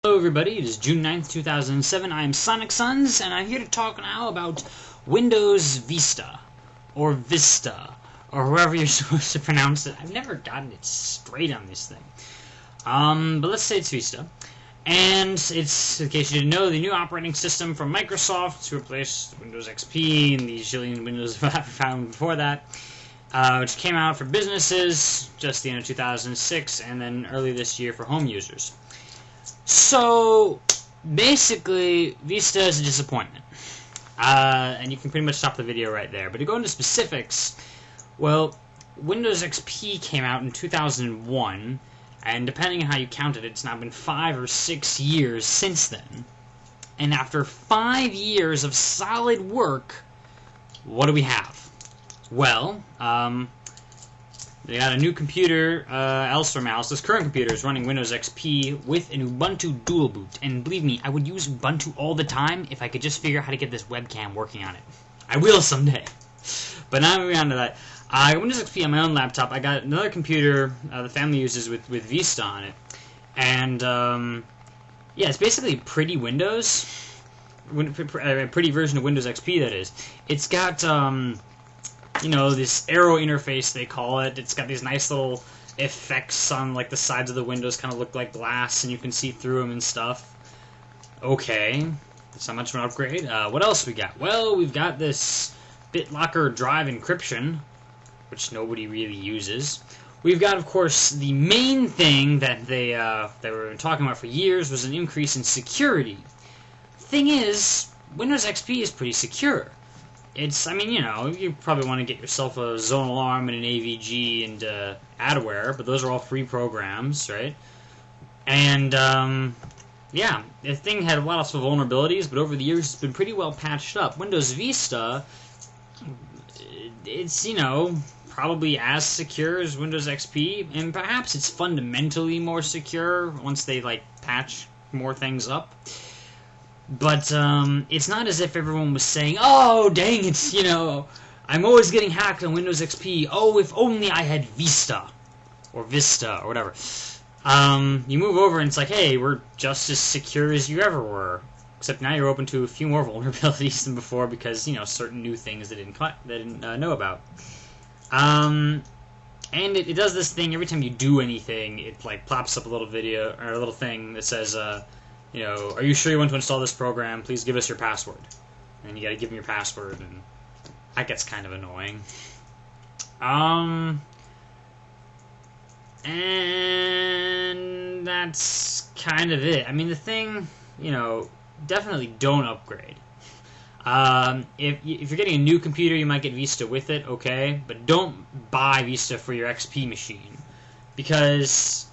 Hello everybody, it is June 9th, 2007. I am Sonic Sons, and I'm here to talk now about Windows Vista, or Vista, or however you're supposed to pronounce it. I've never gotten it straight on this thing. But let's say it's Vista. And it's, in case you didn't know, the new operating system from Microsoft to replace Windows XP and the zillion Windows I've found before that, which came out for businesses just the end of 2006, and then early this year for home users. So, basically, Vista is a disappointment. And you can pretty much stop the video right there. But to go into specifics, well, Windows XP came out in 2001, and depending on how you count it, it's now been 5 or 6 years since then. And after 5 years of solid work, what do we have? Well, they got a new computer elsewhere now. This current computer is running Windows XP with an Ubuntu dual boot. And believe me, I would use Ubuntu all the time if I could just figure out how to get this webcam working on it. I will someday. But now moving on to that. I got Windows XP on my own laptop. I got another computer the family uses with Vista on it. And, yeah, it's basically pretty Windows. A pretty version of Windows XP, that is. It's got, you know, this arrow interface, they call it. It's got these nice little effects on, like, the sides of the windows kind of look like glass, and you can see through them and stuff. Okay, that's not much of an upgrade. What else we got? Well, we've got this BitLocker drive encryption, which nobody really uses. We've got, of course, the main thing that they were talking about for years was an increase in security. Thing is, Windows XP is pretty secure. It's, I mean, you know, you probably want to get yourself a Zone Alarm and an AVG and Adware, but those are all free programs, right? And, yeah, the thing had lots of vulnerabilities, but over the years it's been pretty well patched up. Windows Vista, it's, you know, probably as secure as Windows XP, and perhaps it's fundamentally more secure once they, like, patch more things up. But, it's not as if everyone was saying, oh, dang, it's, you know, I'm always getting hacked on Windows XP. Oh, if only I had Vista. Or Vista, or whatever. You move over and it's like, hey, we're just as secure as you ever were. Except now you're open to a few more vulnerabilities than before because, you know, certain new things they didn't know about. And it does this thing every time you do anything. It, like, plops up a little video, or a little thing that says, you know, are you sure you want to install this program? Please give us your password. And you gotta give them your password, and that gets kind of annoying. And that's kind of it. I mean, the thing, you know, definitely don't upgrade. If you're getting a new computer, you might get Vista with it, okay? But don't buy Vista for your XP machine. Because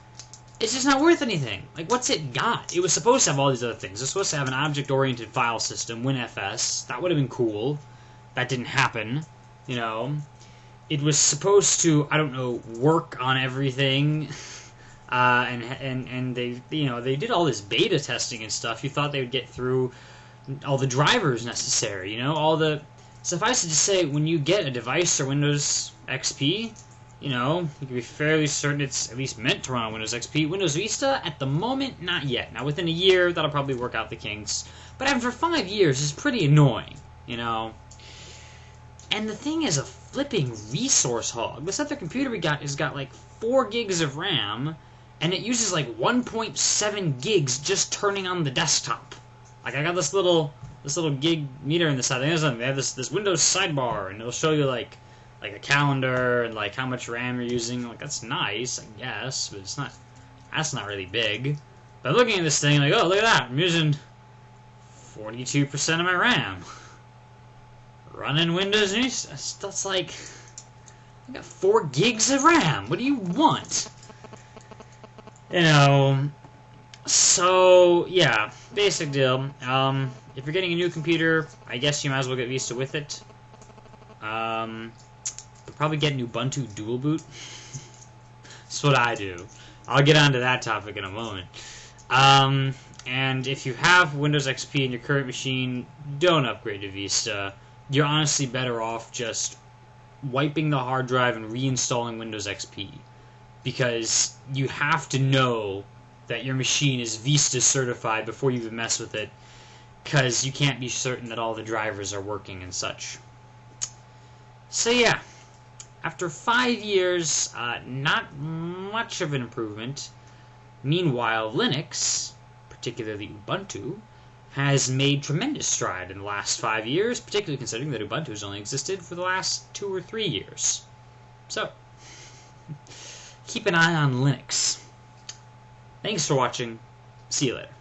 it's just not worth anything. Like, what's it got? It was supposed to have all these other things. It was supposed to have an object-oriented file system, WinFS. That would have been cool. That didn't happen, you know. It was supposed to, I don't know, work on everything. And they, you know, they did all this beta testing and stuff. You thought they would get through all the drivers necessary, you know, all the... Suffice it to say, when you get a device or Windows XP, you know, you can be fairly certain it's at least meant to run on Windows XP. Windows Vista, at the moment, not yet. Now, within a year, that'll probably work out the kinks. But after 5 years, it's pretty annoying, you know. And the thing is a flipping resource hog. This other computer we got has got like 4 gigs of RAM, and it uses like 1.7 gigs just turning on the desktop. Like, I got this little gig meter in the side. They have this Windows sidebar, and it'll show you like a calendar and like how much RAM you're using. Like, that's nice, I guess, but it's not. That's not really big. But looking at this thing, like, oh, look at that! I'm using 42% of my RAM. Running Windows Vista. That's like, I got 4 gigs of RAM. What do you want? You know. So yeah, basic deal. If you're getting a new computer, I guess you might as well get Vista with it. Probably get an Ubuntu dual boot. That's what I do. I'll get onto that topic in a moment. And if you have Windows XP in your current machine, don't upgrade to Vista. You're honestly better off just wiping the hard drive and reinstalling Windows XP. Because you have to know that your machine is Vista certified before you even mess with it, because you can't be certain that all the drivers are working and such. So yeah, after 5 years, not much of an improvement. Meanwhile, Linux, particularly Ubuntu, has made tremendous stride in the last 5 years, particularly considering that Ubuntu has only existed for the last 2 or 3 years. So, keep an eye on Linux. Thanks for watching. See you later.